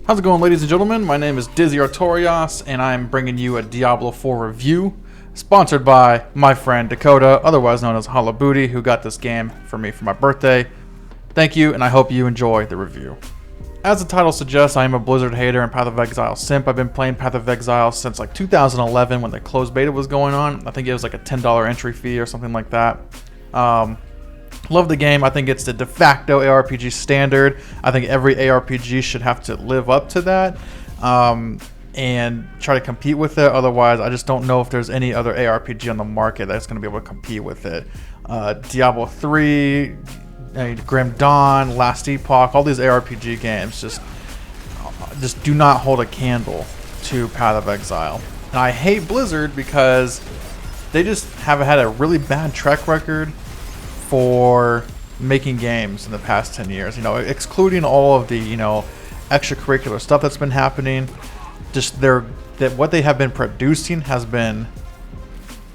How's it going, ladies and gentlemen? My name is Dizzy Artorias, and I'm bringing you a Diablo 4 review, sponsored by my friend Dakota, otherwise known as Holla Booty, who got this game for me for my birthday. Thank you, and I hope you enjoy the review. As the title suggests, I am a Blizzard hater and Path of Exile simp. I've been playing Path of Exile since like 2011 when the closed beta was going on. I think it was like a $10 entry fee or something like that. Love the game. I think it's the de facto ARPG standard. I think every ARPG should have to live up to that and try to compete with it. Otherwise, I just don't know if there's any other ARPG on the market that's going to be able to compete with it. Diablo 3, Grim Dawn, Last Epoch, all these ARPG games just do not hold a candle to Path of Exile. And I hate Blizzard because they just have had a really bad track record for making games in the past 10 years, excluding all of the, extracurricular stuff that's been happening. Just what they have been producing has been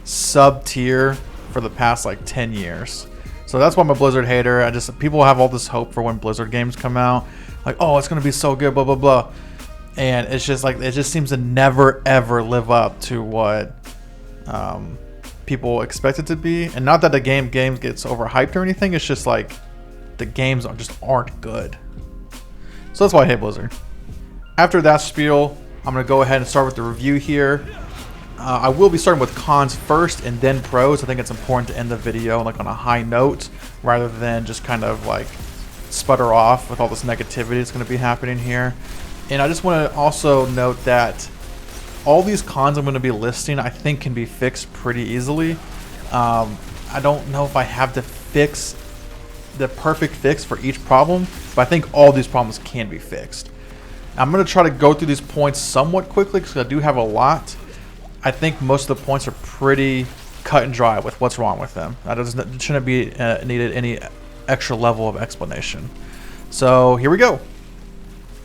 sub-tier for the past like 10 years. So that's why I'm a Blizzard hater. People have all this hope for when Blizzard games come out, like, oh, it's gonna be so good, blah blah blah, and it's just like it just seems to never ever live up to what people expect it to be. And not that the game gets overhyped or anything, it's just like the games aren't good. So that's why I hate Blizzard. After that spiel, I'm gonna go ahead and start with the review here. I will be starting with cons first and then pros. I think it's important to end the video like on a high note rather than just kind of like sputter off with all this negativity that's going to be happening here. And I just want to also note that all these cons I'm going to be listing, I think, can be fixed pretty easily. I don't know if I have the perfect fix for each problem, but I think all these problems can be fixed. I'm going to try to go through these points somewhat quickly because I do have a lot. I think most of the points are pretty cut and dry with what's wrong with them. That shouldn't be needed any extra level of explanation. So here we go.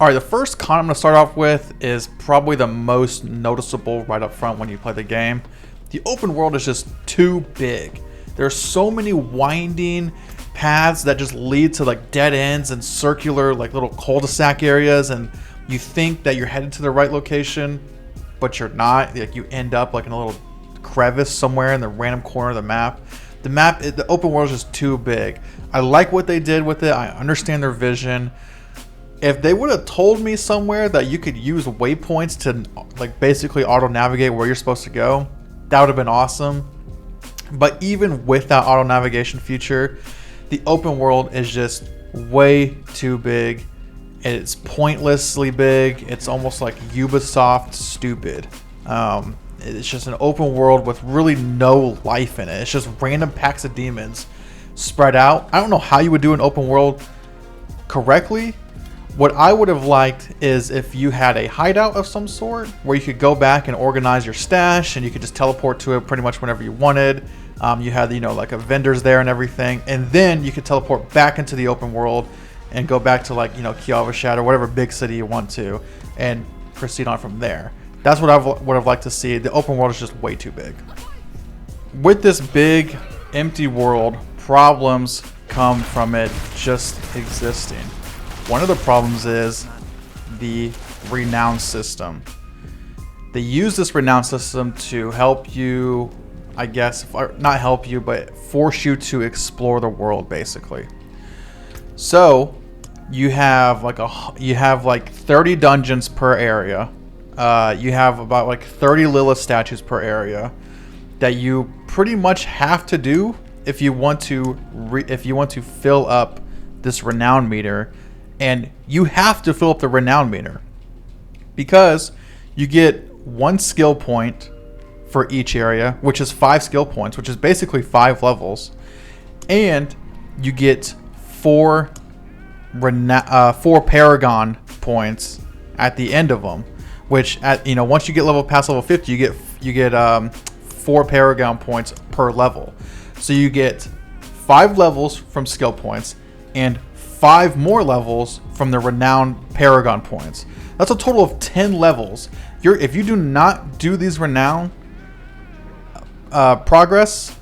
All right, the first con I'm going to start off with is probably the most noticeable right up front when you play the game. The open world is just too big. There's so many winding paths that just lead to like dead ends and circular like little cul-de-sac areas, and you think that you're headed to the right location, but you're not. Like you end up like in a little crevice somewhere in the random corner of the map. The open world is just too big. I like what they did with it. I understand their vision. If they would have told me somewhere that you could use waypoints to like basically auto navigate where you're supposed to go, that would have been awesome. But even with that auto navigation feature, the open world is just way too big. It's pointlessly big. It's almost like Ubisoft stupid. It's just an open world with really no life in it. It's just random packs of demons spread out. I don't know how you would do an open world correctly. What I would have liked is if you had a hideout of some sort where you could go back and organize your stash and you could just teleport to it pretty much whenever you wanted. You had, like a vendors there and everything. And then you could teleport back into the open world and go back to like, Kiavashad or whatever big city you want to and proceed on from there. That's what I would have liked to see. The open world is just way too big. With this big, empty world, problems come from it just existing. One of the problems is the renown system. They use this renown system to help you, I guess, not help you, but force you to explore the world, basically. So you have like 30 dungeons per area. You have about like 30 Lilith statues per area that you pretty much have to do if you want to fill up this renown meter. And you have to fill up the renown meter because you get 1 skill point for each area, which is 5 skill points, which is basically 5 levels, and you get 4 Paragon points at the end of them. Which once you get past level 50, you get 4 Paragon points per level. So you get 5 levels from skill points and 5 more levels from the renowned Paragon points. That's a total of 10 levels. If you do not do these renown progress,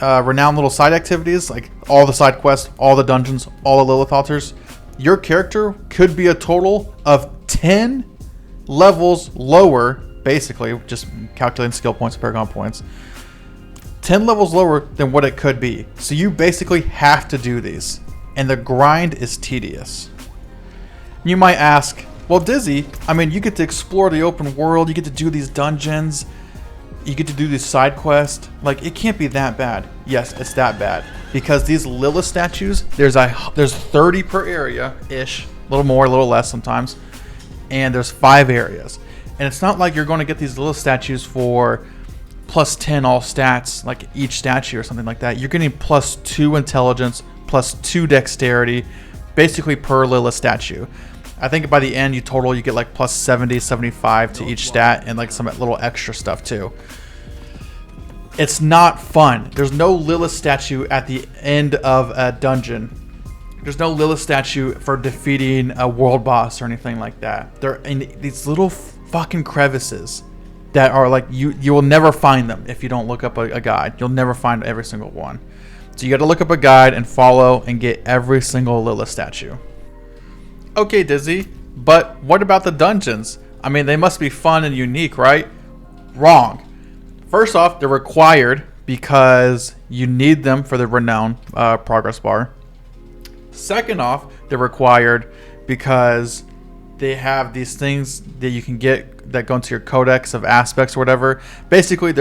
renowned little side activities, like all the side quests, all the dungeons, all the Lilith altars, your character could be a total of 10 levels lower, basically, just calculating skill points and paragon points, 10 levels lower than what it could be. So you basically have to do these, and the grind is tedious. You might ask, well, Dizzy, I mean, you get to explore the open world, you get to do these dungeons, you get to do these side quests. Like, it can't be that bad. Yes, it's that bad. Because these Lilith statues, there's 30 per area-ish, a little more, a little less sometimes, and there's 5 areas. And it's not like you're going to get these Lilith statues for plus 10 all stats, like each statue or something like that. You're getting plus 2 intelligence, plus 2 dexterity, basically per Lilith statue. I think by the end you get like plus 70, 75 to each stat, and like some little extra stuff too. It's not fun. There's no Lilith statue at the end of a dungeon. There's no Lilith statue for defeating a world boss or anything like that. They're in these little fucking crevices that are like, you will never find them if you don't look up a guide. You'll never find every single one. So you got to look up a guide and follow and get every single Lilith statue. Okay, Dizzy, but what about the dungeons? I mean, they must be fun and unique, right? Wrong. First off, they're required because you need them for the renown progress bar. Second off, they're required because they have these things that you can get that go into your codex of aspects or whatever. Basically,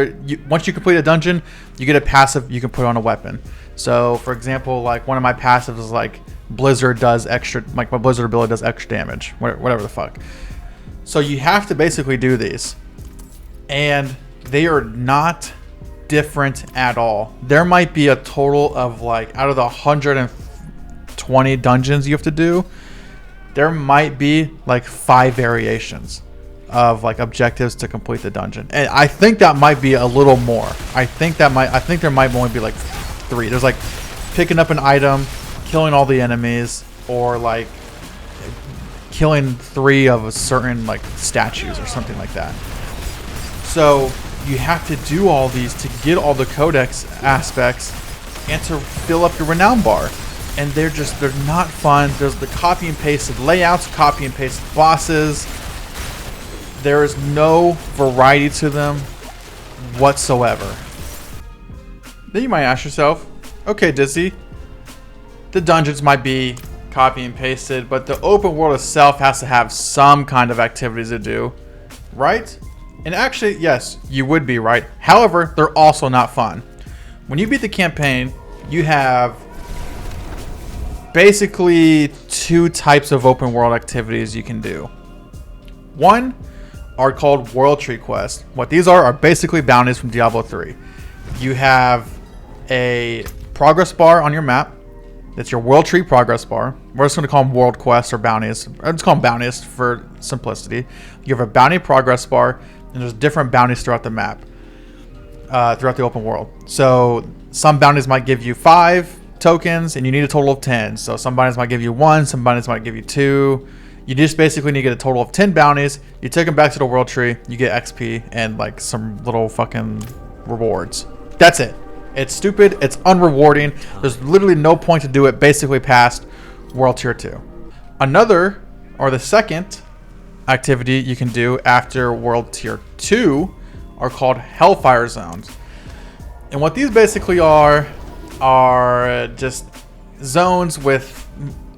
once you complete a dungeon, you get a passive you can put on a weapon. So, for example, like one of my passives is like Blizzard does extra, like my Blizzard ability does extra damage, whatever the fuck. So you have to basically do these, and they are not different at all. There might be a total of like, out of the 120 dungeons you have to do, there might be like 5 variations of like objectives to complete the dungeon, and I think that might be a little more. I think there might only be like 3. There's like picking up an item, killing all the enemies, or like killing 3 of a certain like statues or something like that. So you have to do all these to get all the codex aspects and to fill up your renown bar. And they're not fun. There's the copy and pasted layouts, copy and pasted bosses. There is no variety to them whatsoever. Then you might ask yourself, okay, Dizzy, the dungeons might be copy and pasted, but the open world itself has to have some kind of activities to do, right? And actually, yes, you would be right. However, they're also not fun. When you beat the campaign, you have basically 2 types of open world activities you can do. One are called World Tree quests. What these are basically bounties from Diablo 3. You have a progress bar on your map. That's your World Tree progress bar. We're just going to call them world quests or bounties. Let's call them bounties for simplicity. You have a bounty progress bar, and there's different bounties throughout the map, throughout the open world. So some bounties might give you 5 tokens, and you need a total of 10. So some bounties might give you 1, some bounties might give you 2. You just basically need to get a total of 10 bounties. You take them back to the World Tree, you get XP and like some little fucking rewards. That's it. It's stupid, it's unrewarding. There's literally no point to do it basically past World Tier 2. Another, or the second activity you can do after World Tier 2 are called Hellfire Zones. And what these basically are just zones with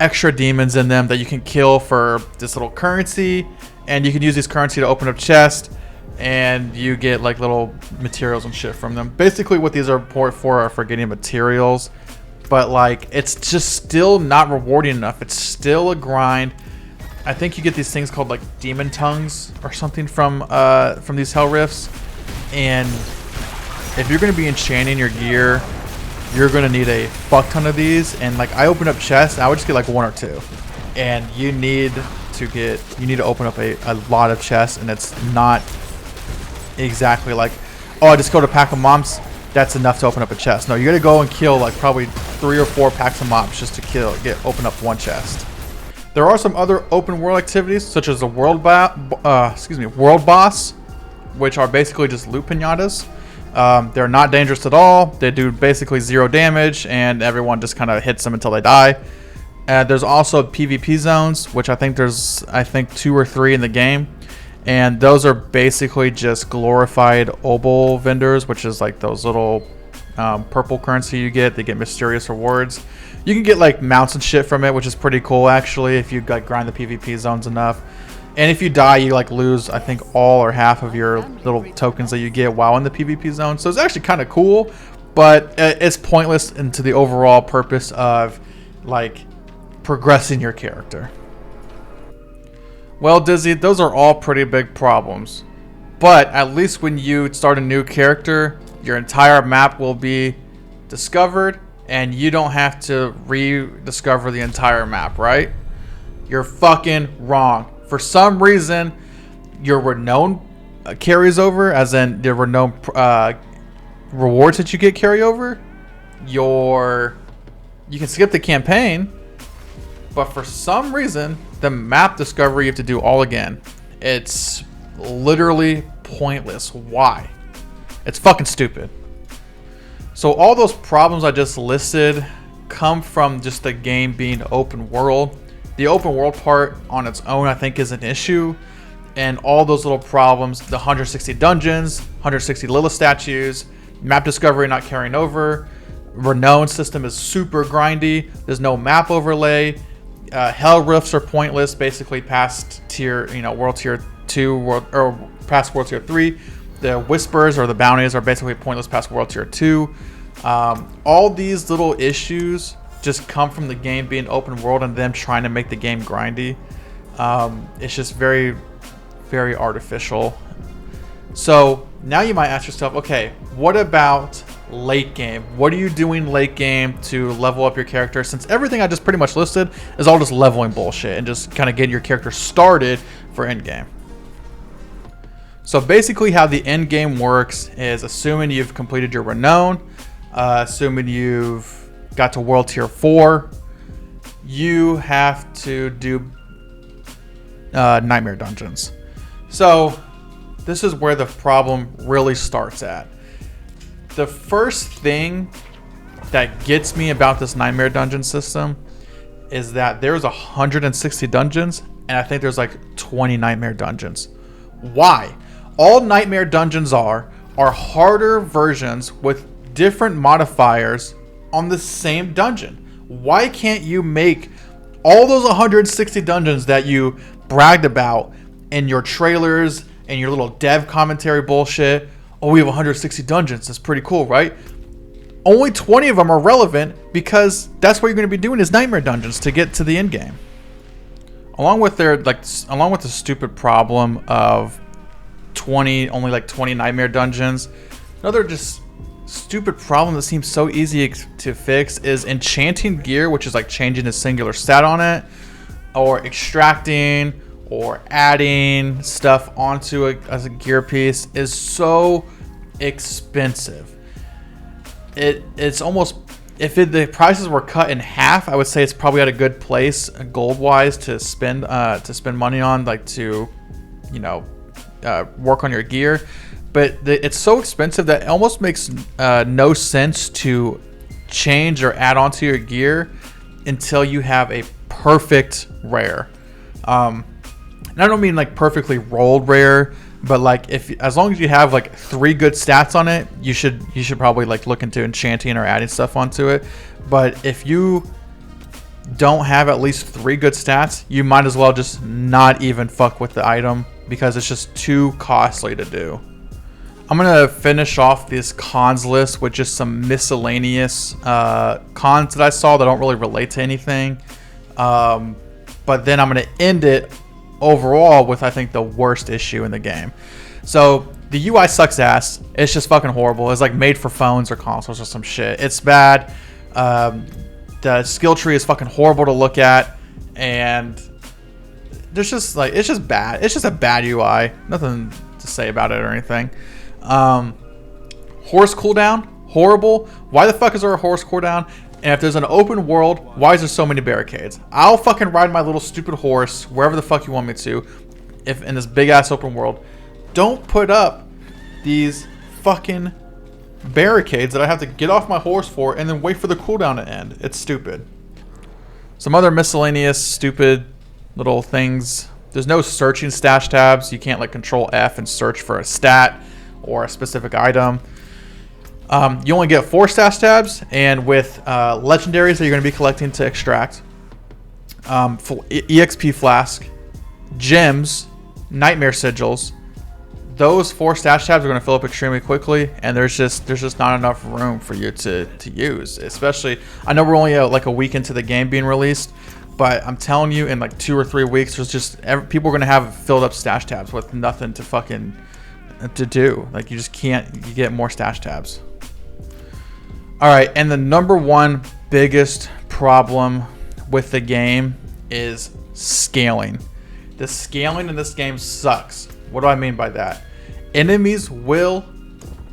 extra demons in them that you can kill for this little currency, and you can use this currency to open up chests, and you get like little materials and shit from them. Basically what these are for getting materials, but like it's just still not rewarding enough. It's still a grind. I think you get these things called like demon tongues or something from these hell rifts, and if you're going to be enchanting your gear, you're going to need a fuck ton of these. And like I opened up chests, I would just get like 1 or 2, and you need to open up a lot of chests, and it's not exactly like, oh, I just go to pack of mobs, that's enough to open up a chest. No, you gotta go and kill like probably 3 or 4 packs of mobs just to open up 1 chest. There are some other open world activities such as the world boss, which are basically just loot pinatas. They're not dangerous at all. They do basically 0 damage, and everyone just kind of hits them until they die. There's also PvP zones, which I think there's 2 or 3 in the game. And those are basically just glorified obol vendors, which is like those little purple currency you get. They get mysterious rewards. You can get like mounts and shit from it, which is pretty cool actually if you like grind the PvP zones enough. And if you die, you like lose, I think, all or half of your little tokens that you get while in the PvP zone. So it's actually kind of cool, but it's pointless into the overall purpose of like progressing your character. Well, Dizzy, those are all pretty big problems. But at least when you start a new character, your entire map will be discovered and you don't have to rediscover the entire map, right? You're fucking wrong. For some reason, your renown carries over, as in the renown rewards that you get carry over. You can skip the campaign, but for some reason, the map discovery you have to do all again. It's literally pointless. Why? It's fucking stupid. So all those problems I just listed come from just the game being open world. The open world part on its own, I think, is an issue. And all those little problems, the 160 dungeons, 160 Lilith statues, map discovery not carrying over, renown system is super grindy, there's no map overlay, hell rifts are pointless, basically past tier, world tier 2, or past world tier 3. The whispers or the bounties are basically pointless past world tier 2. All these little issues just come from the game being open world and them trying to make the game grindy. It's just very, very artificial. So now you might ask yourself, okay, what about late game? What are you doing late game to level up your character? Since everything I just pretty much listed is all just leveling bullshit and just kind of getting your character started for end game. So basically how the end game works is assuming you've completed your renown, assuming you've got to world tier 4, you have to do nightmare dungeons. So this is where the problem really starts at. The first thing that gets me about this nightmare dungeon system is that there's 160 dungeons and I think there's like 20 nightmare dungeons. Why? All nightmare dungeons are harder versions with different modifiers on the same dungeon. Why can't you make all those 160 dungeons that you bragged about in your trailers and your little dev commentary bullshit? Oh, we have 160 dungeons. That's pretty cool, right? Only 20 of them are relevant because that's what you're going to be doing is nightmare dungeons to get to the end game. Along with the stupid problem of only 20 nightmare dungeons, another just stupid problem that seems so easy to fix is enchanting gear, which is like changing a singular stat on it, or extracting or adding stuff onto as a gear piece is so expensive. It's almost, if the prices were cut in half, I would say it's probably at a good place gold wise to spend money on, like to work on your gear. But it's so expensive that it almost makes no sense to change or add on to your gear until you have a perfect rare. And I don't mean like perfectly rolled rare, but like as long as you have like 3 good stats on it, you should probably like look into enchanting or adding stuff onto it. But if you don't have at least 3 good stats, you might as well just not even fuck with the item because it's just too costly to do. I'm going to finish off this cons list with just some miscellaneous cons that I saw that don't really relate to anything. But then I'm going to end it overall with, I think, the worst issue in the game. So the UI sucks ass. It's just fucking horrible. It's like made for phones or consoles or some shit. It's bad. The skill tree is fucking horrible to look at. And there's just like, it's just bad. It's just a bad UI. Nothing to say about it or anything. Horse cooldown, horrible. Why the fuck is there a horse cooldown? And if there's an open world, why is there so many barricades? I'll fucking ride my little stupid horse wherever the fuck you want me to, if in this big ass open world. Don't put up these fucking barricades that I have to get off my horse for and then wait for the cooldown to end. It's stupid. Some other miscellaneous stupid little things. There's no searching stash tabs. You can't like control F and search for a stat or a specific item. You only get 4 stash tabs, and with legendaries that you're going to be collecting to extract, EXP flask, gems, nightmare sigils, those 4 stash tabs are going to fill up extremely quickly, and there's just not enough room for you to use. Especially, I know we're only like a week into the game being released, but I'm telling you, in like 2 or 3 weeks, there's just people are going to have filled up stash tabs with nothing to fucking to do. Like, you just can't. You get more stash tabs. All right, and the number one biggest problem with the game is scaling. The scaling in this game sucks. What do I mean by that? Enemies will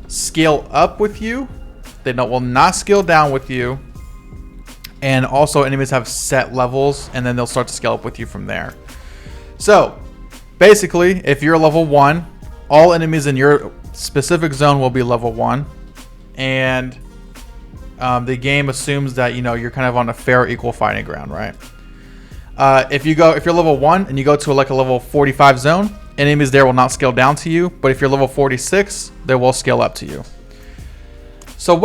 scale up with you. They will not scale down with you. And also, enemies have set levels, and then they'll start to scale up with you from there. So, basically, if you're level 1, all enemies in your specific zone will be level 1. And the game assumes that you're kind of on a fair, equal fighting ground, right? If you're level 1 and you go to like a level 45 zone, enemies there will not scale down to you. But if you're level 46, they will scale up to you. So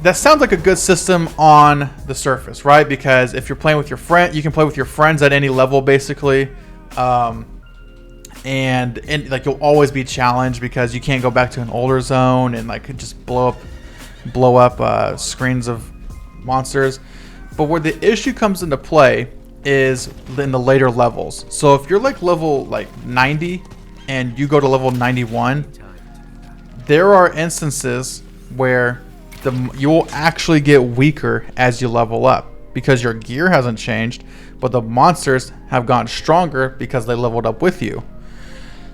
that sounds like a good system on the surface, right? Because if you're playing with your friend, you can play with your friends at any level, basically. And like, you'll always be challenged because you can't go back to an older zone and like just blow up screens of monsters. But where the issue comes into play is in the later levels. So if you're like level 90 and you go to level 91, there are instances where you will actually get weaker as you level up because your gear hasn't changed, but the monsters have gotten stronger because they leveled up with you.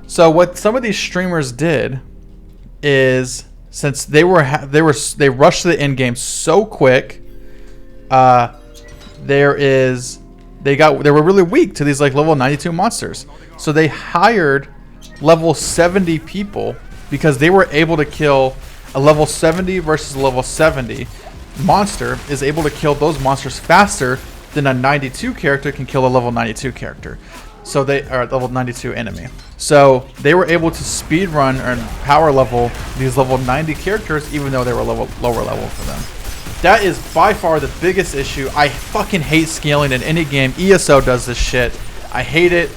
So what some of these streamers did is, since they rushed to the end game so quick, they were really weak to these like level 92 monsters. So they hired level 70 people because they were able to kill a level 70 versus a level 70 monster is able to kill those monsters faster than a 92 character can kill a level 92 character. So they are level 92 enemy. So they were able to speed run and power level these level 90 characters, even though they were lower level for them. That is by far the biggest issue. I fucking hate scaling in any game. ESO does this shit. I hate it.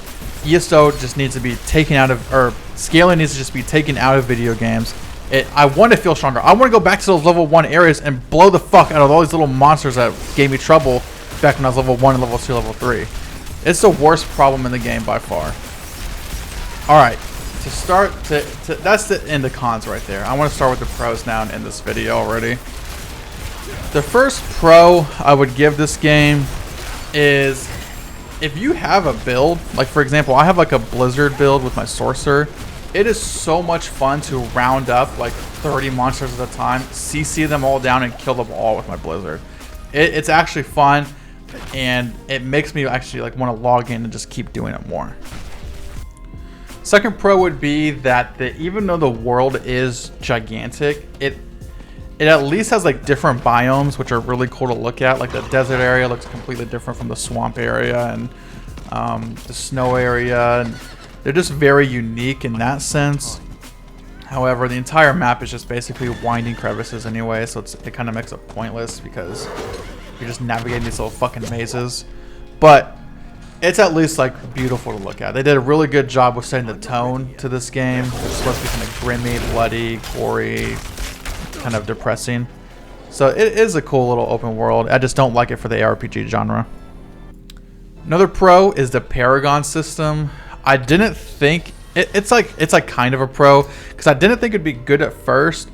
ESO just needs to be taken out of, or scaling needs to just be taken out of video games. I want to feel stronger. I want to go back to those level 1 areas and blow the fuck out of all these little monsters that gave me trouble back when I was level 1 and level 2, level 3. It's the worst problem in the game by far. Alright, that's the end of cons right there. I want to start with the pros now and end this video already. The first pro I would give this game is, if you have a build, like for example, I have like a Blizzard build with my Sorcerer. It is so much fun to round up like 30 monsters at a time, CC them all down, and kill them all with my Blizzard. It's actually fun, and it makes me actually like want to log in and just keep doing it more. Second pro would be that even though the world is gigantic, it at least has like different biomes, which are really cool to look at. Like the desert area looks completely different from the swamp area and the snow area. And they're just very unique in that sense. However, the entire map is just basically winding crevices anyway, so it kind of makes it pointless because you're just navigating these little fucking mazes. But it's at least like beautiful to look at. They did a really good job with setting the tone to this game. It's supposed to be kind of grimy, bloody, gory, kind of depressing. So it is a cool little open world. I just don't like it for the ARPG genre. Another pro is the Paragon system. I didn't think it's like kind of a pro because I didn't think it'd be good at first,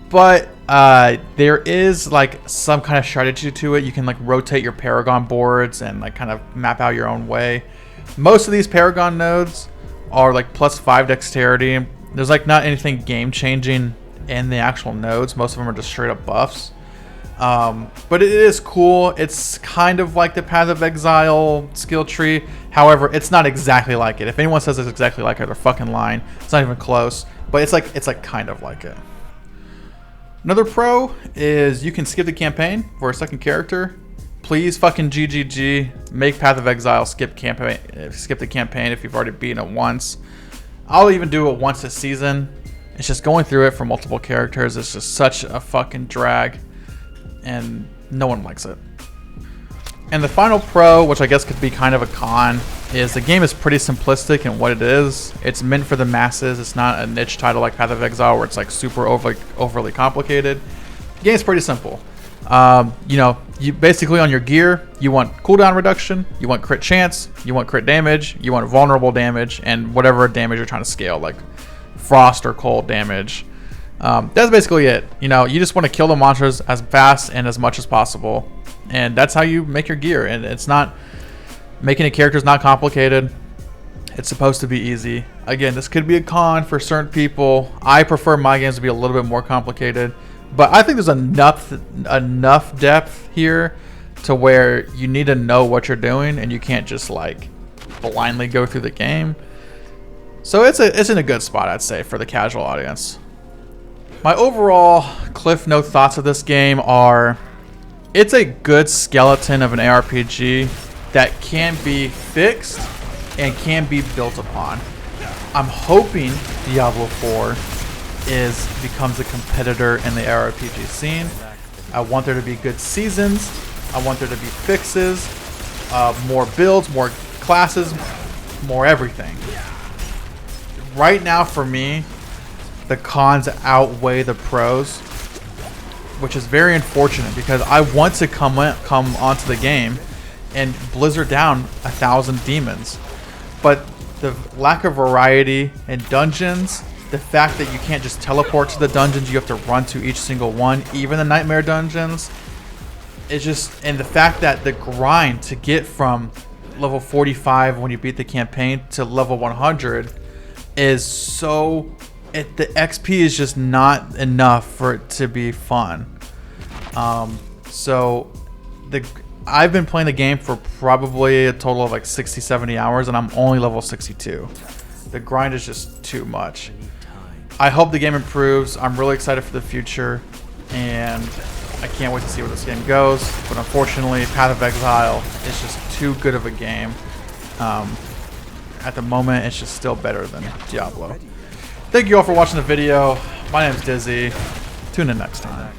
but there is like some kind of strategy to it. You can like rotate your Paragon boards and like kind of map out your own way. Most of these Paragon nodes are like +5 dexterity. There's like not anything game changing in the actual nodes. Most of them are just straight up buffs. But it is cool. It's kind of like the Path of Exile skill tree. However, it's not exactly like it. If anyone says it's exactly like it, they're fucking lying. It's not even close. But it's like kind of like it. Another pro is you can skip the campaign for a second character, please fucking GGG. Make Path of Exile skip the campaign if you've already beaten it once. I'll even do it once a season. It's just going through it for multiple characters. It's just such a fucking drag, and no one likes it. And the final pro, which I guess could be kind of a con, is the game is pretty simplistic in what it is. It's meant for the masses. It's not a niche title like Path of Exile where it's like super overly complicated. The game's pretty simple. You know, you basically on your gear, you want cooldown reduction, you want crit chance, you want crit damage, you want vulnerable damage, and whatever damage you're trying to scale, like frost or cold damage. That's basically it. You know, you just want to kill the monsters as fast and as much as possible, and that's how you make your gear. And it's not, making a character is not complicated. It's supposed to be easy. Again, this could be a con for certain people. I prefer my games to be a little bit more complicated, but I think there's enough depth here to where you need to know what you're doing, and you can't just like blindly go through the game. So it's in a good spot, I'd say, for the casual audience. My overall cliff note thoughts of this game are, it's a good skeleton of an ARPG that can be fixed and can be built upon. I'm hoping Diablo 4 becomes a competitor in the ARPG scene. I want there to be good seasons. I want there to be fixes, more builds, more classes, more everything. Right now, for me, the cons outweigh the pros, which is very unfortunate because I want to come onto the game and blizzard down 1,000 demons, but the lack of variety in dungeons, the fact that you can't just teleport to the dungeons, you have to run to each single one, even the nightmare dungeons, it's just, and the fact that the grind to get from level 45 when you beat the campaign to level 100 is so, the XP is just not enough for it to be fun. So I've been playing the game for probably a total of like 60-70 hours, and I'm only level 62. The grind is just too much. I hope the game improves. I'm really excited for the future, and I can't wait to see where this game goes. But unfortunately, Path of Exile is just too good of a game. At the moment, it's just still better than Diablo. Thank you all for watching the video. My name is Dizzy. Tune in next time.